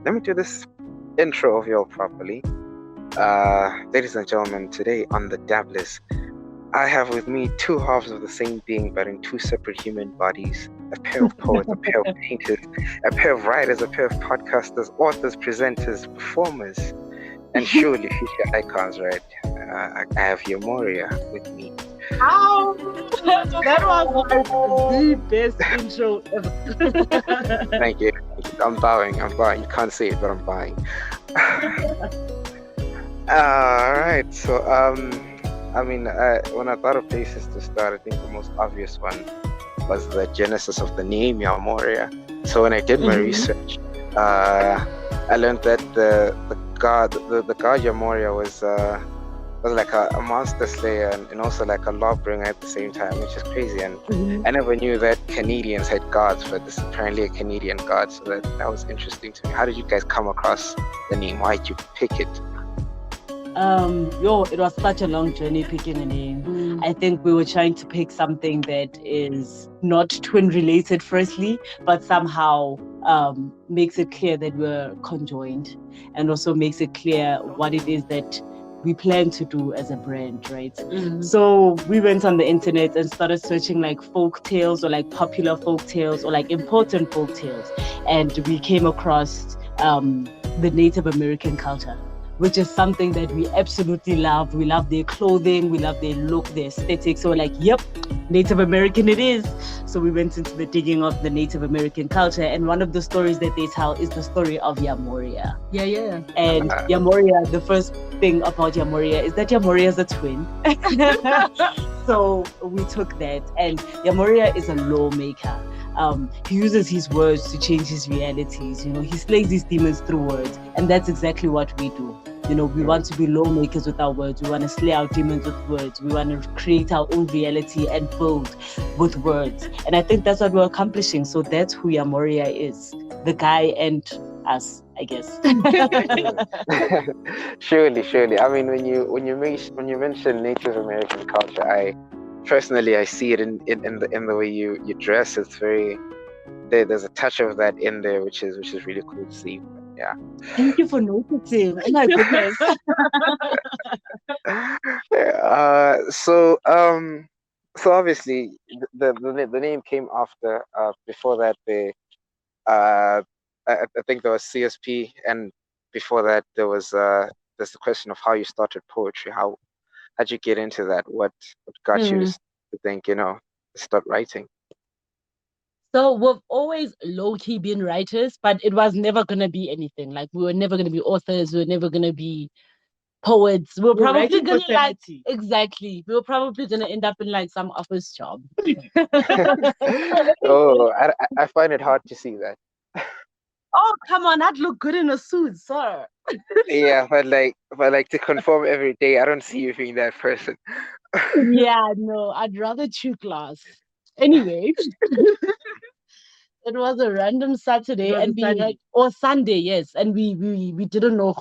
let me do this intro of y'all properly. Ladies and gentlemen, today on the Dabblers, I have with me two halves of the same being, but in two separate human bodies. A pair of poets, a pair of painters, a pair of writers, a pair of podcasters, authors, presenters, performers, and surely future icons, right? I have Yamoria with me. Ow! That was like the best intro ever. Thank you. I'm bowing. You can't see it, but I'm bowing. All right. So, when I thought of places to start, I think the most obvious one was the genesis of the name Yamoria. So when I did my research, I learned that the god Yamoria was like a monster slayer and also like a lawbringer at the same time, which is crazy. And I never knew that Canadians had gods, but this is apparently a Canadian god. So that was interesting to me. How did you guys come across the name? Why did you pick it? It was such a long journey picking a name. I think we were trying to pick something that is not twin related firstly, but somehow makes it clear that we're conjoined, and also makes it clear what it is that we plan to do as a brand, right? So we went on the internet and started searching like folk tales or like popular folk tales or like important folk tales, and we came across the Native American culture, which is something that we absolutely love. We love their clothing, we love their look, their aesthetic. So like, yep, Native American it is. So we went into the digging of the Native American culture, and one of the stories that they tell is the story of Yamoria. Yeah. And Yamoria, the first thing about Yamoria is that Yamoria is a twin. So we took that, and Yamoria is a lawmaker. He uses his words to change his realities. He slays his demons through words, and that's exactly what we do. We want to be lawmakers with our words. We want to slay our demons with words. We want to create our own reality and build with words. And I think that's what we're accomplishing. So that's who Yamoria is, the guy and us, I guess. Surely. I mean, when you mention Native American culture, I see it in the way you dress. It's very there's a touch of that in there, which is really cool to see. Yeah. Thank you for noticing. Oh my goodness. So obviously the name came after. Before that, I think there was CSP, and before that there's the question of how you started poetry. How'd you get into that? What got you to think, start writing? So we've always low-key been writers, but it was never going to be anything. Like, we were never going to be authors. We were never going to be poets. We were probably going to exactly. We were probably going to end up in like some office job. Oh, I find it hard to see that. Oh, come on. I'd look good in a suit, sir. Yeah, but to conform every day, I don't see you being that person. Yeah, no, I'd rather chew glass. Anyway, it was a random Saturday or Sunday, yes, and we didn't know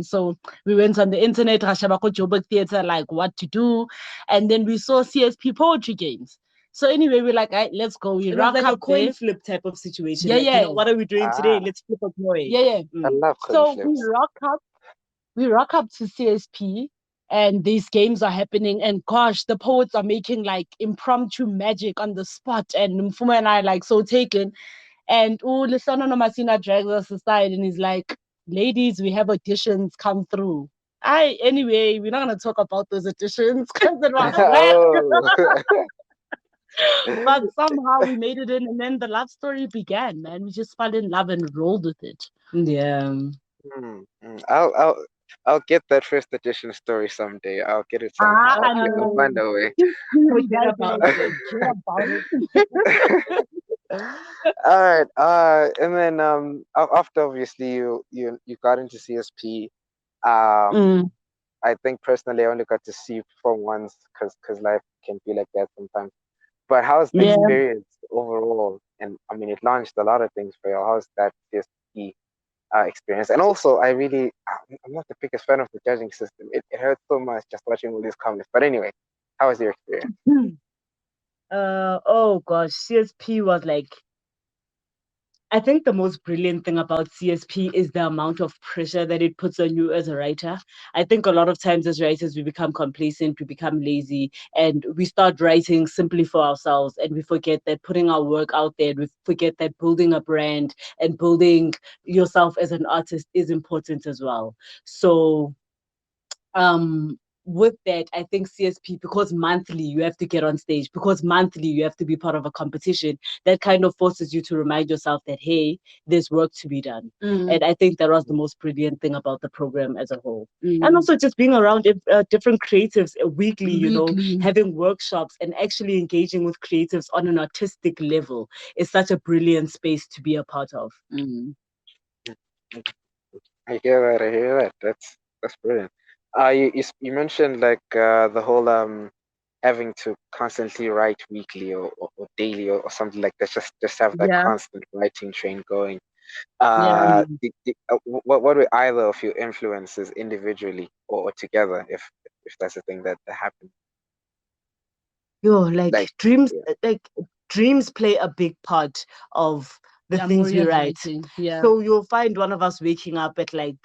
so we went on the internet, Joburg Theatre, like what to do, and then we saw CSP poetry games. So anyway, we're like, right, let's go. We rock like up a coin there. flip type of situation. Yeah. What are we doing today? Let's flip a coin. Yeah. I love coin so flips. we rock up to CSP, and these games are happening, and gosh, the poets are making like impromptu magic on the spot, and Mfuma and I like so taken. And Lisano Nomasina drags us aside and he's like, ladies, we have auditions, come through. Anyway, we're not gonna talk about those auditions because it was but somehow we made it in, and then the love story began, man. We just fell in love and rolled with it. Yeah. I'll get that first edition story someday. I'll get it somehow. I'll find a way. Forget about it. All right. And then after obviously you got into CSP. I think personally I only got to see you perform once because life can be like that sometimes. But how's the experience overall? And I mean, it launched a lot of things for you. How's that CSP experience? And also, I'm not the biggest fan of the judging system. It hurts so much just watching all these comments. But anyway, how was your experience? Oh gosh, CSP was like, I think the most brilliant thing about CSP is the amount of pressure that it puts on you as a writer. I think a lot of times as writers, we become complacent, we become lazy, and we start writing simply for ourselves. And we forget that putting our work out there, we forget that building a brand and building yourself as an artist is important as well. So, with that, I think CSP, because monthly you have to get on stage, because monthly you have to be part of a competition, that kind of forces you to remind yourself that, hey, there's work to be done. And I think that was the most brilliant thing about the program as a whole. And also just being around different creatives weekly, you know, having workshops and actually engaging with creatives on an artistic level is such a brilliant space to be a part of. I hear that. I hear that. That's brilliant. You mentioned like the whole having to constantly write weekly or daily or something like that. Just have that Yeah. constant writing train going. Yeah. What were either of your influences individually or together, if that's a thing that happened? Yo, like Like, dreams, yeah, dreams play a big part of the things we Yamoria's write. writing. Yeah. So you'll find one of us waking up at like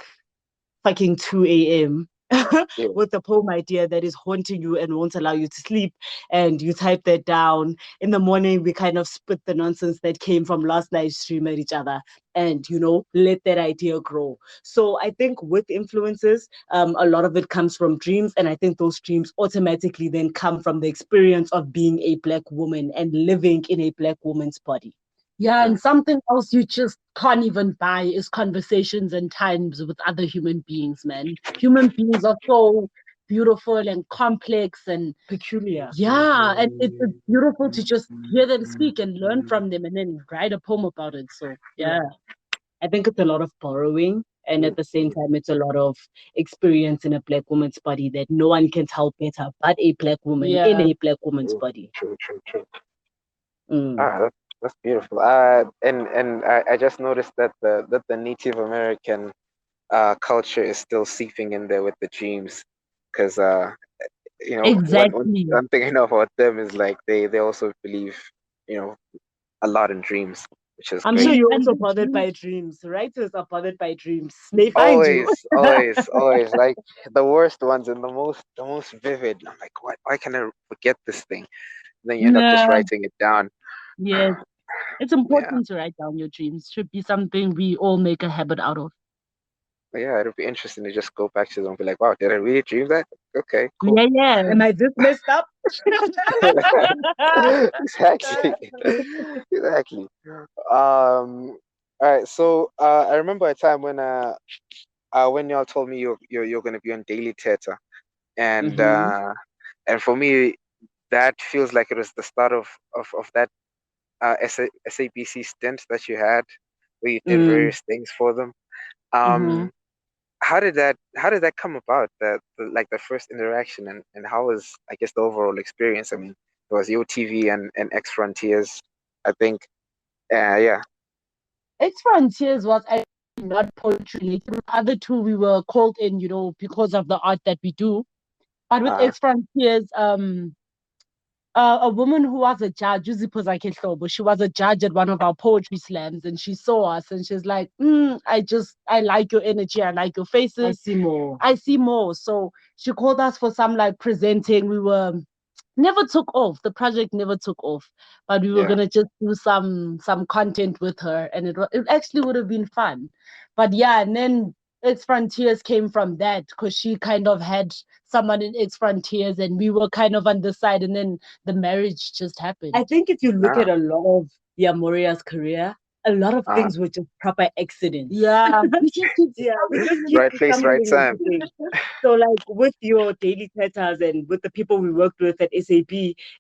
fucking 2 a.m. yeah, with a poem idea that is haunting you and won't allow you to sleep. And you type that down. In the morning, we kind of spit the nonsense that came from last night's stream at each other and, you know, let that idea grow. So I think with influences, a lot of it comes from dreams. And I think those dreams automatically then come from the experience of being a Black woman and living in a Black woman's body. Yeah, and something else you just can't even buy is conversations and times with other human beings, man. Human beings are so beautiful and complex and Peculiar. yeah, and it's beautiful to just hear them speak and learn from them and then write a poem about it. So yeah. I think it's a lot of borrowing. And at the same time, it's a lot of experience in a Black woman's body that no one can tell better but a Black woman in Yeah. a Black woman's body. true. Mm. That's beautiful. And I just noticed that the Native American culture is still seeping in there with the dreams, because you know, Exactly. one thing I know about them is like they also believe, you know, a lot in dreams, which is I'm great. sure you're And also the bothered dream, by dreams. Writers are bothered by dreams. They find you. Always like the worst ones and the most vivid. I'm like, why can I forget this thing? Then you end up just yeah, writing it down. yes. It's Yeah, important to write down your dreams. Should be something we all make a habit out of. but yeah, it'll be interesting to just go back to them and be like, wow, did I really dream that? Okay, cool. Yeah, yeah. Am I this messed up? Exactly. Exactly. All right. So I remember a time when y'all told me you're gonna be on Daily Theatre, and Mm-hmm. uh, and for me that feels like it was the start of that SABC stint that you had, where you did Mm. various things for them. Mm-hmm. Um, how did that come about? Like the first interaction, and how was, I guess, the overall experience? I mean, it was your TV and X Frontiers, I think. Yeah. X Frontiers was actually not poetry related. With other two, we were called in, because of the art that we do. But with Uh, X Frontiers, a woman who was a judge, Uzipho Zakehlobo, she was a judge at one of our poetry slams, and she saw us, and she's like, I like your energy, I like your I faces, see more. I see more. So she called us for some like presenting. We were never took off. The project never took off, but we were yeah. gonna just do some content with her, and it actually would have been fun. But yeah, and then X Frontiers came from that because she kind of had someone in X Frontiers, and we were kind of on the side, and then the marriage just happened. I think if you look Ah, at a lot of Yamoria's career, a lot of uh, things were just proper accidents. Yeah, we just keep Yeah, we just keep right place, right stumbling time. into things. So, like with your daily chatters and with the people we worked with at SAP,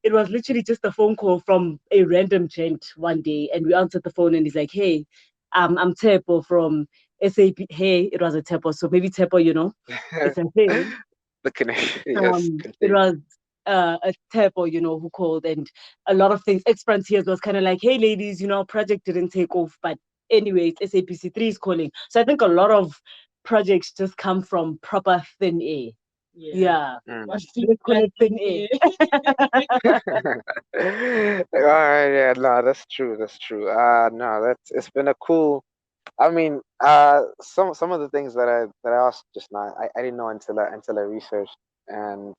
it was literally just a phone call from a random gent one day, and we answered the phone, and he's like, "Hey, I'm Tepo from SAP." Hey, it was a Tepo, so maybe Tepo, it's a thing. The connection. Yes, It continue. was a Tepo, who called, and a lot of things. X Frontiers was kind of like, "Hey, ladies, project didn't take off, but anyways, SAPC3 is calling." So I think a lot of projects just come from proper thin air. Yeah. Mm. Let's call it thin air. All right, yeah, no, that's true. That's true. No, that's it's been a cool. I mean, some of the things that I asked just now, I didn't know until I researched, and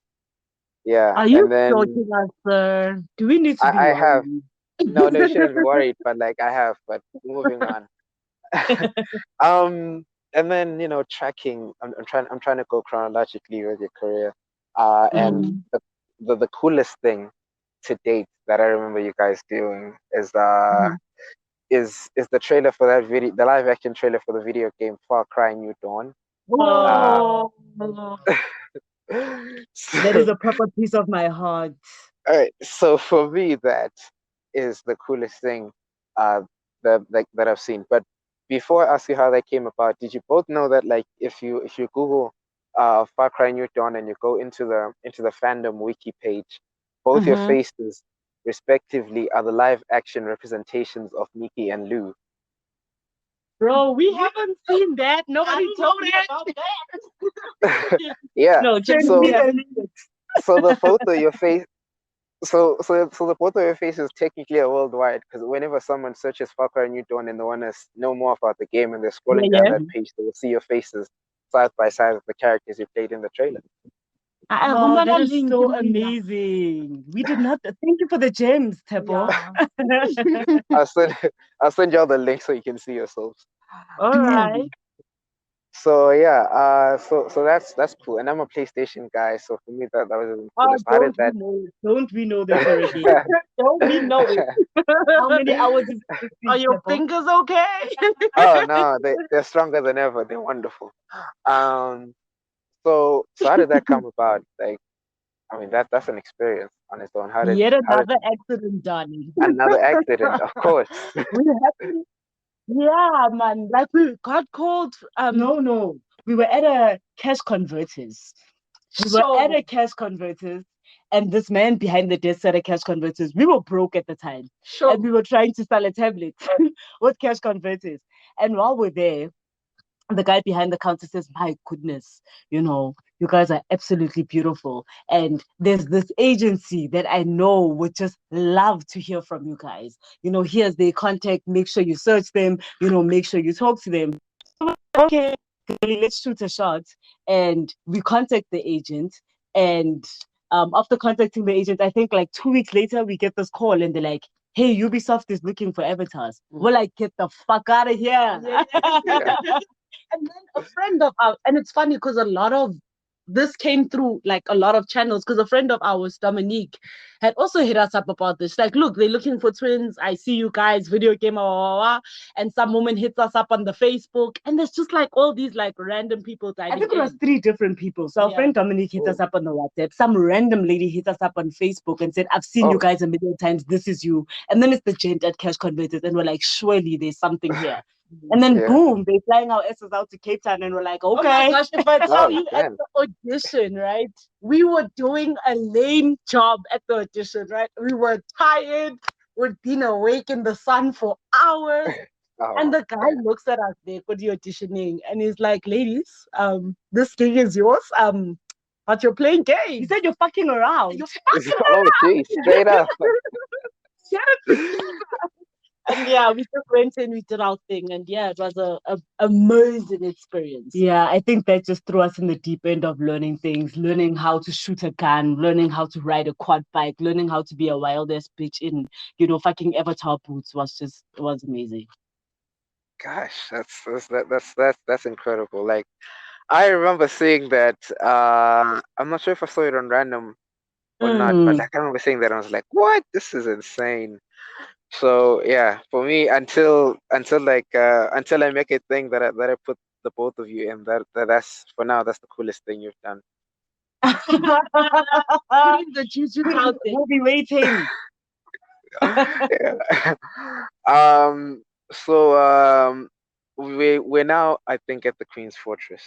yeah, Are you and then stalking us, sir? Do we need to be I have worried? no, no, you shouldn't be worried, but like I have, but moving on. Um, and then tracking. I'm trying to go chronologically with your career. And Mm. the coolest thing to date that I remember you guys doing Mhm. is the trailer for that video, the live action trailer for the video game Far Cry New Dawn. Uh, Oh, That is so, a proper piece of my heart. all right, so for me, that is the coolest thing uh, that I've seen. But before I ask you how that came about, did you both know that like if you Google Far Cry New Dawn and you go into the fandom wiki page, both your Mm-hmm. faces respectively are the live action representations of Mickey and Lou. Bro, we haven't seen that. Nobody told us about Yeah. No, send So me a link. so the photo your face so the photo of your face is technically a worldwide because whenever someone searches Far Cry New Dawn and they want to know more about the game and they're Yeah, scrolling down yeah. that page, they will see your faces side by side with the characters you played in the trailer. Oh, that is so amazing. We did not. Thank you for the gems, Tepo. yeah. I'll send I'll send you all the links so you can see yourselves. All right. So yeah, so that's cool. And I'm a PlayStation guy, so for me that was really cool. Oh, So how did that? don't we know that you're a gamer? Don't we know it? How many hours is this Are thing, your Tepo? fingers okay? Oh no, they're stronger than ever. They're wonderful. Um, so how did that come about? Like, I mean, that's an experience on its own. Yet How did another accident, darling. another accident? Of course. We happened. Yeah, man. Like we got called. No. We were at a cash converters. We were at a cash converters, and this man behind the desk at a cash converters. We were broke at the time, and we were trying to sell a tablet with cash converters. And while we're there, the guy behind the counter says, "My goodness, you guys are absolutely beautiful. And there's this agency that I know would just love to hear from you guys. Here's their contact. Make sure you search them, make sure you talk to them." Okay, let's shoot a shot. And we contact the agent. And after contacting the agent, I think like 2 weeks later, we get this call and they're like, "Hey, Ubisoft is looking for avatars." We're like, "Get the fuck out of here." Yeah. And then a friend of ours, and it's funny because a lot of this came through like a lot of channels because a friend of ours, Dominique, had also hit us up about this. Like, look, they're looking for twins. I see you guys, video game, blah, blah, blah. And some woman hits us up on the Facebook, and there's just like all these like random people diving I think it was in. 3 different people. So our friend Dominique hit us up on the WhatsApp. Some random lady hit us up on Facebook and said, "I've seen you Oh, guys a million times. This is you." And then it's the gent at Cash Converters. And we're like, "Surely there's something here." And then yeah. boom, they're flying our asses out to Cape Town. And we're like, Oh my "Okay." gosh, if I tell Oh, you at man. the audition, right? We were doing a lame job at the audition, right? We were tired. We'd been awake in the sun for hours. And Oh, the guy man. looks at us there for the auditioning and he's like, "Ladies, this gig is yours. But you're playing games." He said, "You're fucking around." You're Oh, geez, straight up. and yeah, we just went in, we did our thing, and yeah, it was a amazing experience. Yeah, I think that just threw us in the deep end of learning things, learning how to shoot a gun, learning how to ride a quad bike, learning how to be a wild ass bitch in, fucking avatar boots it was amazing. Gosh, that's incredible. Like, I remember seeing that. I'm not sure if I saw it on random or not, but Mm. like I remember seeing that and I was like, "What? This is insane." So yeah, for me, until I make a thing that I put the both of you in, that's for now. That's the coolest thing you've done. Putting the juju out there. We'll be waiting. Yeah. Um. So we're now I think at the Queen's Fortress,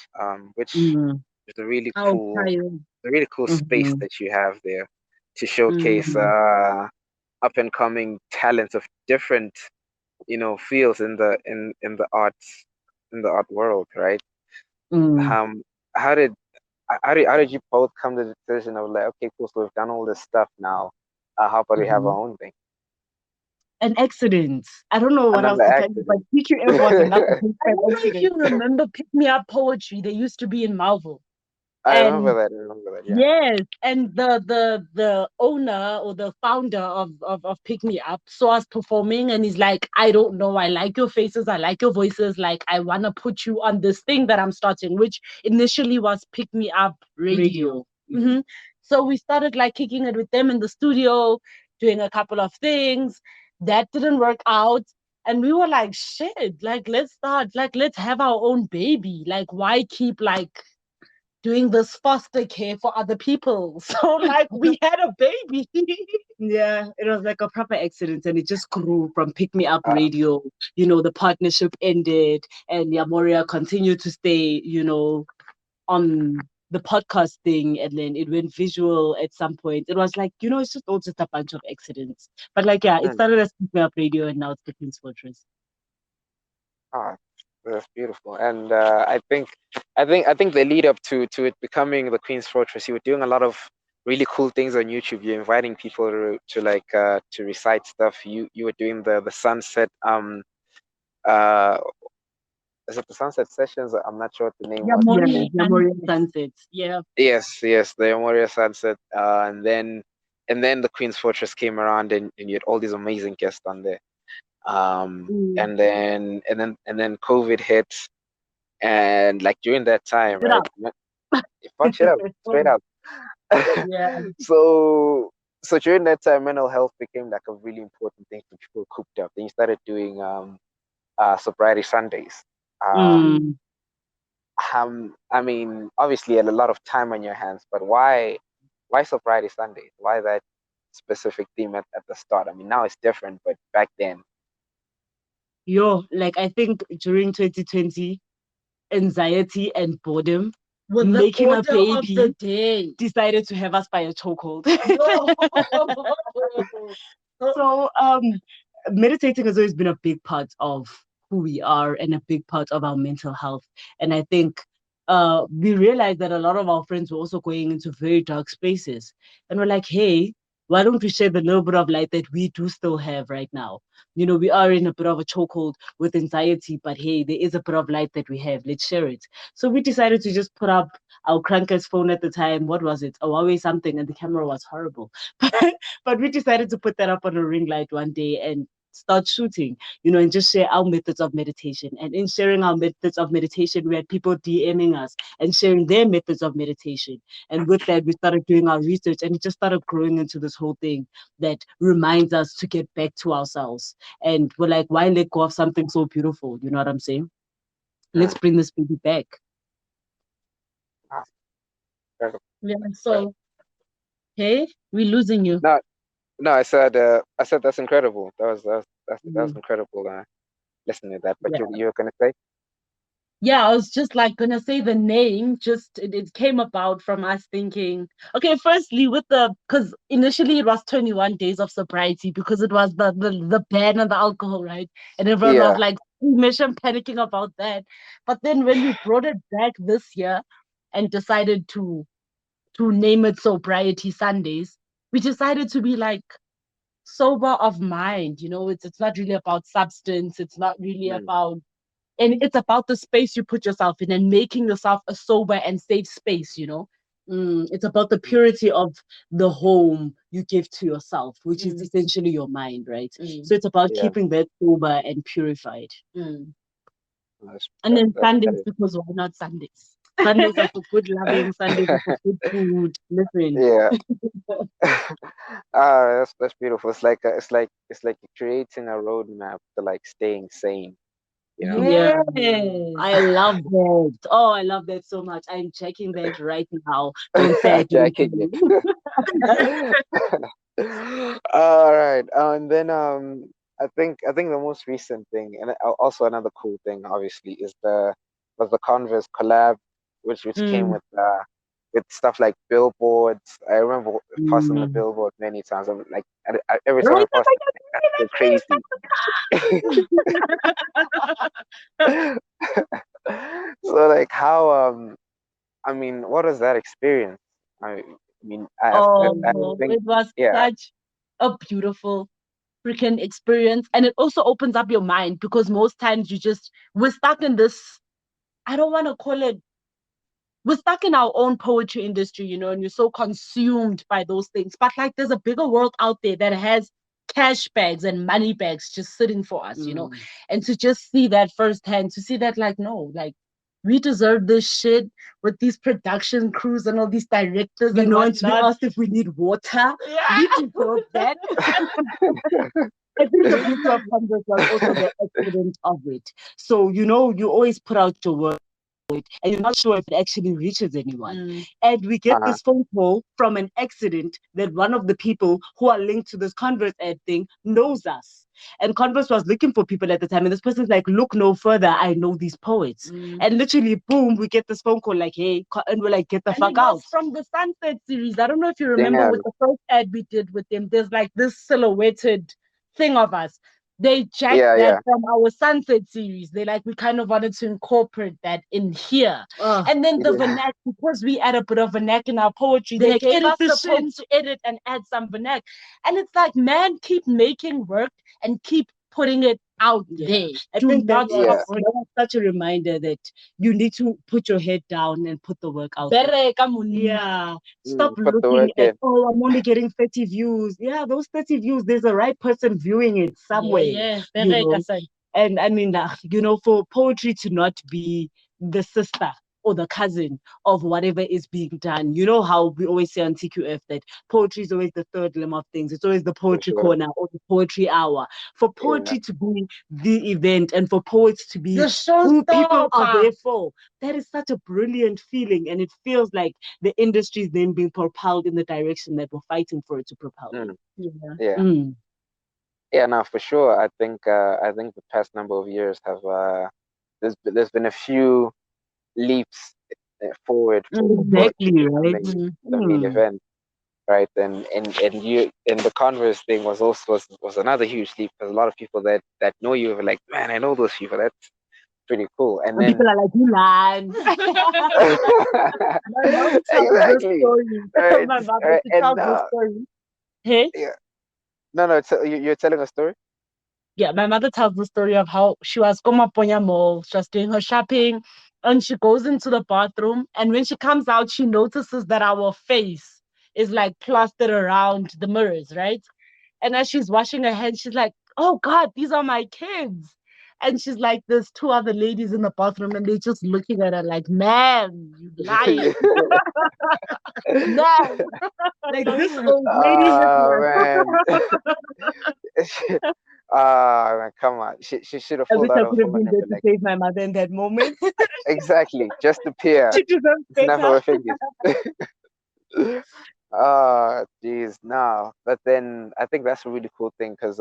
which Mm. is a really How cool, tired. space Mhm. that you have there to showcase Mm. up and coming talents of different fields in the art world, right? Mm. Um, how did how did you both come to the decision of like, okay, cool, so we've done all this stuff now. How about we have our Mhm. own thing? An accident. I don't know what else Another to tell you, but accident. PQF was another big I time don't know if you accident. remember Pick Me Up Poetry. They used to be in Marvel. I remember And that. I remember that. Yeah. yes, and the owner or the founder of Pick Me Up saw us performing and he's like, I don't know, I like your faces, I like your voices, like I wanna put you on this thing that I'm starting, which initially was Pick Me Up Radio. Radio. Mhm. hmm So we started like kicking it with them in the studio, doing a couple of things. That didn't work out. And we were like, shit, like let's start, like let's have our own baby. Like, why keep like doing this foster care for other people? So like we had a baby. Yeah, it was like a proper accident and it just grew from Pick Me Up Uh, Radio. The partnership ended and Yamoria continued to stay, on the podcast thing, and then it went visual at some point. It was like, it's just all just a bunch of accidents. But like, yeah, it mm, started as Pick Me Up Radio and now it's the Queen's Fortress. ah, that's beautiful. And I think the lead up to it becoming the Queen's Fortress, you were doing a lot of really cool things on YouTube. You're inviting people to like to recite stuff. You were doing the sunset uh is it the sunset sessions? I'm not sure what the name was. Yeah, Yamoria Yamoria Sunset. Sunset. Yeah. Yes, the Yamoria sunset. And then the Queen's Fortress came around, and you had all these amazing guests on there. Mm. And then COVID hit, and like during that time, Sit right? up. Fuck shit up, straight up. Yeah. So during that time, mental health became like a really important thing for people cooped up. Then you started doing sobriety Sundays. Um, Mm. I mean, obviously, you had a lot of time on your hands, but why sobriety Sundays? Why that specific theme at the start? I mean, now it's different, but back then, Like I think during 2020, anxiety and boredom, With the making a order of the baby, day. decided to have us by a chokehold. Yo. So, meditating has always been a big part of who we are and a big part of our mental health. And I think we realized that a lot of our friends were also going into very dark spaces. And we're like, hey, why don't we share the little bit of light that we do still have right now? We are in a bit of a chokehold with anxiety, but hey, there is a bit of light that we have. Let's share it. So we decided to just put up our crankers phone at the time. What was it? A Huawei something, and the camera was horrible. But we decided to put that up on a ring light one day and start shooting, and just share our methods of meditation. And in sharing our methods of meditation, we had people DMing us and sharing their methods of meditation. And with that, we started doing our research and it just started growing into this whole thing that reminds us to get back to ourselves. And we're like, why let go of something so beautiful? You know what I'm saying? Let's mm, bring this baby back. ah, incredible, Yeah. incredible. So hey, we losing you. No, no, I said that's incredible. That was Mm, incredible. Listening to that, but Yeah. you were gonna say, Yeah, I was just like gonna say the name, just it came about from us thinking, okay, firstly with the because initially it was 21 days of sobriety because it was the ban on the alcohol, right? And everyone was yeah, like mission panicking about that. But then when we brought it back this year and decided to name it Sobriety Sundays, we decided to be like sober of mind, it's not really about substance, it's not really mm, about and it's about the space you put yourself in and making yourself a sober and safe space. it's about the mm, purity of the home you give to yourself, which is Mm, essentially your mind, right? mm, So it's about yeah, keeping that sober and purified. mm. that's, And that, then that, that Sundays, is, because why not Sundays? Sundays are for good loving, Sundays are for good food. Listen. yeah. That's beautiful. It's like you're creating a roadmap to like staying sane, you know. Yeah, Yes. I love that. Oh, I love that so much. I'm checking that right now. Don't say I didn't Jacking tell you. it. All right. And then I think the most recent thing, and also another cool thing, obviously, was the Converse collab, which came Mm, with stuff like billboards. I remember passing the mm. billboard many times. I'm like, every time I Right pass it, I'm like, that's so crazy. So like, I mean, what was that experience? I mean, I Oh, think, it was yeah, such a beautiful freaking experience. And it also opens up your mind because most times we're stuck in this, I don't want to call it, we're stuck in our own poetry industry, and you're so consumed by those things. But like there's a bigger world out there that has cash bags and money bags just sitting for us. And to just see that firsthand, to see that like, no, like we deserve this shit with these production crews and all these directors and And to be whatnot. asked if we need water, Yeah. we deserve that. I think the beauty of Converse was also the accident of it. So, you always put out your work and you're not sure if it actually reaches anyone. And we get uh, this phone call from an accident that one of the people who are linked to this Converse ad thing knows us. And Converse was looking for people at the time. And this person's like, look no further. I know these poets. And literally, boom, we get this phone call like, hey, and we're like, get the fuck out. From the Sunset series. I don't know if you remember damn, with the first ad we did with them, there's like this silhouetted thing of us. They jacked yeah, that yeah, from our Sunset series. They like, we kind of wanted to incorporate that in here. And then the yeah. vernac, because we add a bit of vernac in our poetry, they gave us the poems to edit and add some vernac. And it's like, man, keep making work and keep putting it out there. I Do think not Yeah. stop. that was such a reminder that you need to put your head down and put the work out there. Bereka monna. Yeah. Stop Put the looking work at, in. oh, I'm only getting 30 views. Yeah, those 30 views, there's a right person viewing it somewhere. Yeah, you bereka know. son. And I mean, for poetry to not be the sister or the cousin of whatever is being done. You know how we always say on TQF that poetry is always the third limb of things. It's always the poetry sure. corner or the poetry hour. For poetry to be the event and for poets to be The who people are showstopper. there for, that is such a brilliant feeling. And it feels like the industry is then being propelled in the direction that we're fighting for it to propel. Mm, Yeah. yeah. Mm. Yeah, no, for sure. I think the past number of years have there's been a few leaps forward for poetry Exactly, right? becoming the main event, right? And the Converse thing was another huge leap because a lot of people that know you were like, man, I know those people. That's pretty cool. And And then people are like, you lying. My mom tells this exactly, story. right, My mom right, tells and this story. Hey? yeah, no, you're telling a story. Yeah, my mother tells the story of how she was Komaponya Mall, just doing her shopping, and she goes into the bathroom. And when she comes out, she notices that our face is like plastered around the mirrors, right? And as she's washing her hands, she's like, oh God, these are my kids. And she's like, there's two other ladies in the bathroom, and they're just looking at her like, man, you lying. Man. Like this old lady has Man. Man, come on. She should have I pulled wish out I her could have phone been and there been to like, save my mother in that moment. exactly, just appear. She deserves Snap better. our fingers. Geez, no. But then I think that's a really cool thing because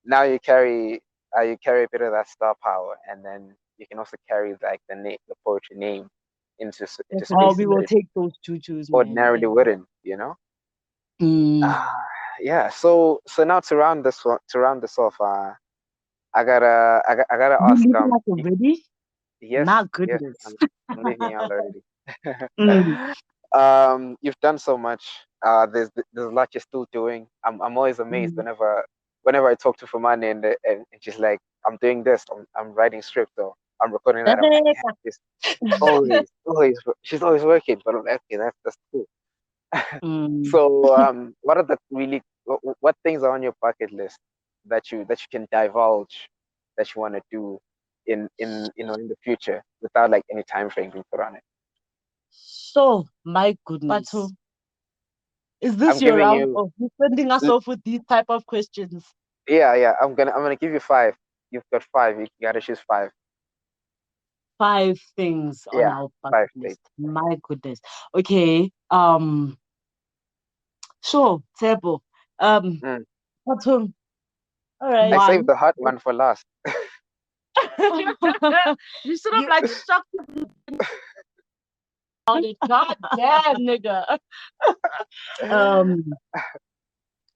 now you carry a bit of that star power, and then you can also carry like the poetry name into Oh, spaces we will that take those choo-choos, man. ordinarily wouldn't, you know? Mm. Yeah. So now to round this off, I gotta You ask leaving us already? yes, My yes, goodness. I'm leaving out already. Mm. You've done so much. There's a lot you're still doing. I'm always amazed Mm. whenever I talk to Fumani and she's like, I'm doing this, I'm writing script or I'm recording that. I'm like, yeah, this always she's always working, but I'm like, okay, that's cool. Mm. So what are the really what things are on your bucket list that you can divulge that you want to do in the future without like any time frame being put on it? So, my goodness. But Is this I'm your giving round you of you sending us off with these type of questions? yeah. I'm gonna give you five. You've got five. You gotta choose five. 5 things on Yeah, our bucket five, please. list. My goodness. Okay. Sure, Tebo. Um, Mm. Batum. all right. I saved One. the hot one for last. You should have like struck on it. God damn, nigga.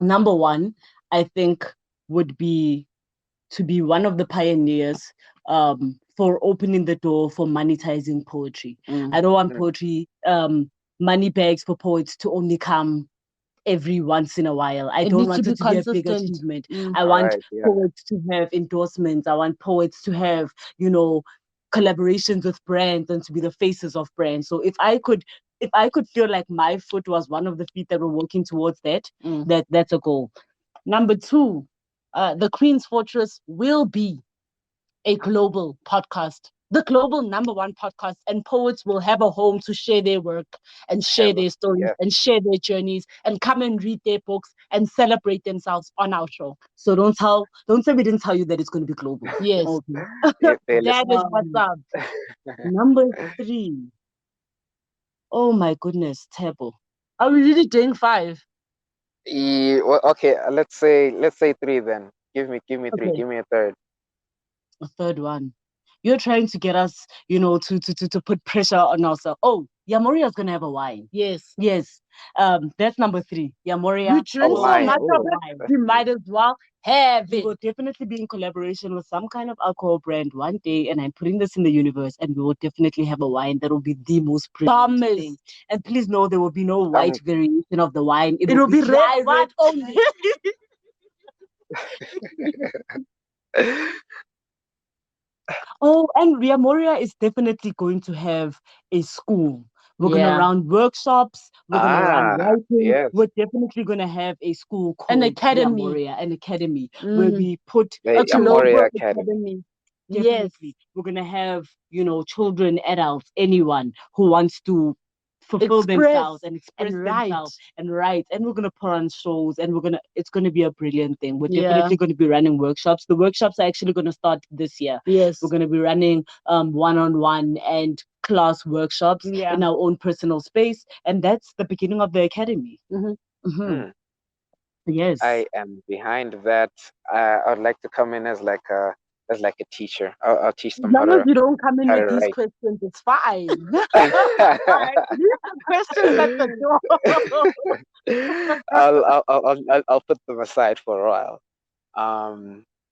Number one, I think would be to be one of the pioneers for opening the door for monetizing poetry. Mm. I don't want Mm. poetry money bags for poets to only come every once in a while. I It don't needs want to it be to be a big consistent. achievement. Mm. I want Alright, yeah. poets to have endorsements. I want poets to have, collaborations with brands and to be the faces of brands. So if I could feel like my foot was one of the feet that were working towards that, that's a goal. Number 2, the Queen's Fortress will be a global podcast, the global number 1 podcast, and poets will have a home to share their work and share their stories and share their journeys and come and read their books and celebrate themselves on our show. So don't say we didn't tell you that it's going to be global. Yes. Okay. That is what's up. Number 3. Oh my goodness, Tebo. Are we really doing 5? Well, okay, let's say 3 then. Give me 3. Okay. Give me a third. A third one. You're trying to get us, to put pressure on ourselves. Oh, Yamoria is gonna have a wine. Yes. That's number 3. Yamoria. We drink so wine. much of it, we might as well have We it. will definitely be in collaboration with some kind of alcohol brand one day, and I'm putting this in the universe, and we will definitely have a wine that will be the most brilliant thing. And please know there will be no white variation of the wine. It will be red wine only. Oh, and Yamoria is definitely going to have a school. We're going to run workshops. We're going to run writing. Yes. We're definitely going to have a school called An academy. Yamoria, an academy where we put The a global Yamoria Academy. Definitely. We're going to have, children, adults, anyone who wants to fulfill themselves and express themselves and write. And we're going to put on shows, and it's going to be a brilliant thing. We're definitely going to be running workshops. The workshops are actually going to start this year. Yes. We're going to be running one-on-one and class workshops in our own personal space. And that's the beginning of the academy. Yes. I am behind that. I would like to come in as like a teacher. I'll teach them how As long to. as you don't come in how with to these write. questions, it's fine. Leave the questions at the door. I'll put them aside for a while.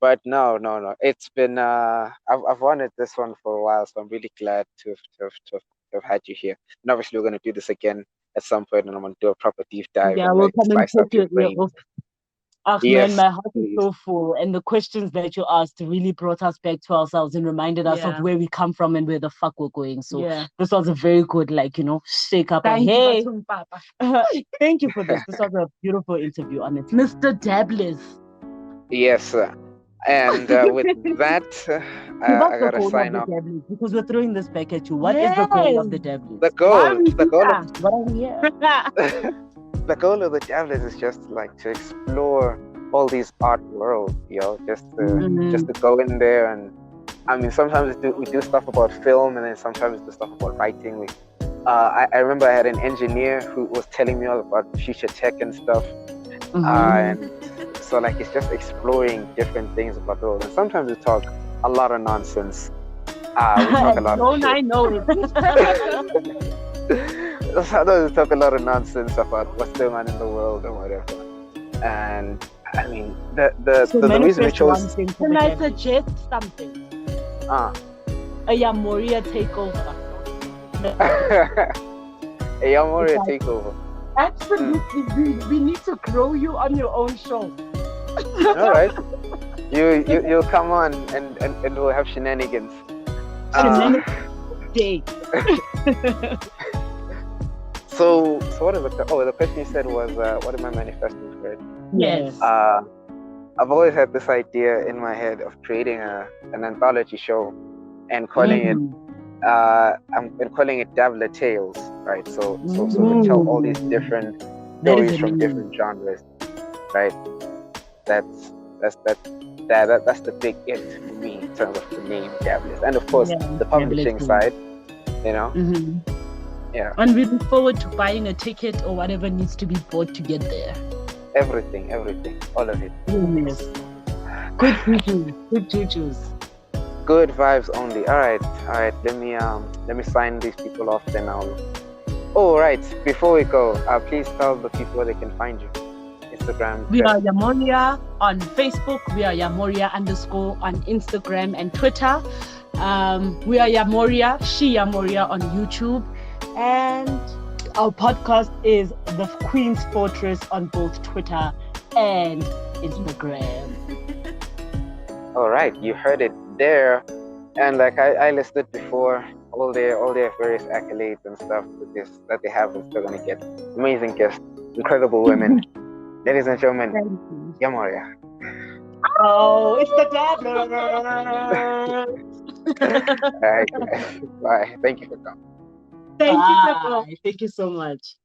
But no. It's been I've wanted this one for a while, so I'm really glad to have had you here. And obviously, we're gonna do this again at some point, and I'm gonna do a proper deep dive. Yeah, and we'll like come and slice up put your your brain. ear off. Oh, Yes, man, my heart is please. so full. And the questions that you asked really brought us back to ourselves and reminded us of where we come from and where the fuck we're going. So this was a very good, shake up. Thank Hey, you, Papa. thank you for this. This was a beautiful interview, honestly. Mr. Dabblers. Yes, and with that, I gotta sign off. Because we're throwing this back at you. What is the goal of the Dabblers? The goal of the goal of the Dabblers is just to explore all these art worlds, just to go in there. And I mean, sometimes we do stuff about film, and then sometimes we do stuff about writing. I remember I had an engineer who was telling me all about future tech and stuff, and so it's just exploring different things about the world. And sometimes we talk a lot of nonsense. We talk a lot of shit. I know it. Sometimes we talk a lot of nonsense about what's going on in the world and whatever. And I mean, the reason we chose. Can I suggest something? A Yamoria takeover. A Yamoria takeover. Absolutely, we need to grow you on your own show. All right, you'll come on and we'll have shenanigans. Day. So what is the question you said was what am I manifesting for it? Yes. I've always had this idea in my head of creating an anthology show and calling it Dabbler Tales, right? So we tell all these different stories from different genres, right? That's the big it for me in terms of the name Dabblers, and of course the publishing side, Yeah. And we look forward to buying a ticket or whatever needs to be bought to get there. Everything, all of it. Yes. Good juju's. Good vibes only. All right. Let me sign these people off. Then right. Before we go, please tell the people where they can find you. Instagram. We are Yamoria on Facebook. We are Yamoria _ on Instagram and Twitter. We are Yamoria, She Yamoria on YouTube. And Our podcast is The Queen's Fortress on both Twitter and Instagram. All right, you heard it there. And like I listed before, all their various accolades and stuff that they have, and still gonna get amazing guests, incredible women. Ladies and gentlemen, Yamoria. Oh, it's the Dabblers. All right, guys. Bye. Thank you for coming. thank you, Bye. Thank you so much.